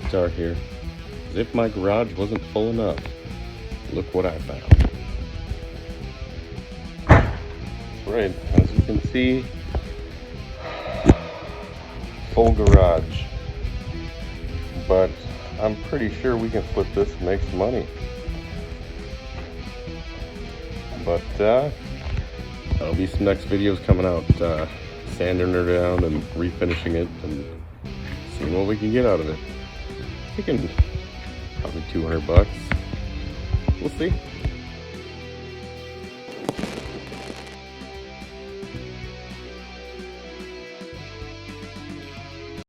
start here. As if my garage wasn't full enough. Look what I found. Right, as you can see, full garage. But I'm pretty sure we can flip this and make some money. But there'll be some next videos coming out, sanding her down and refinishing it and seeing what we can get out of it. Thinking probably $200. We'll see.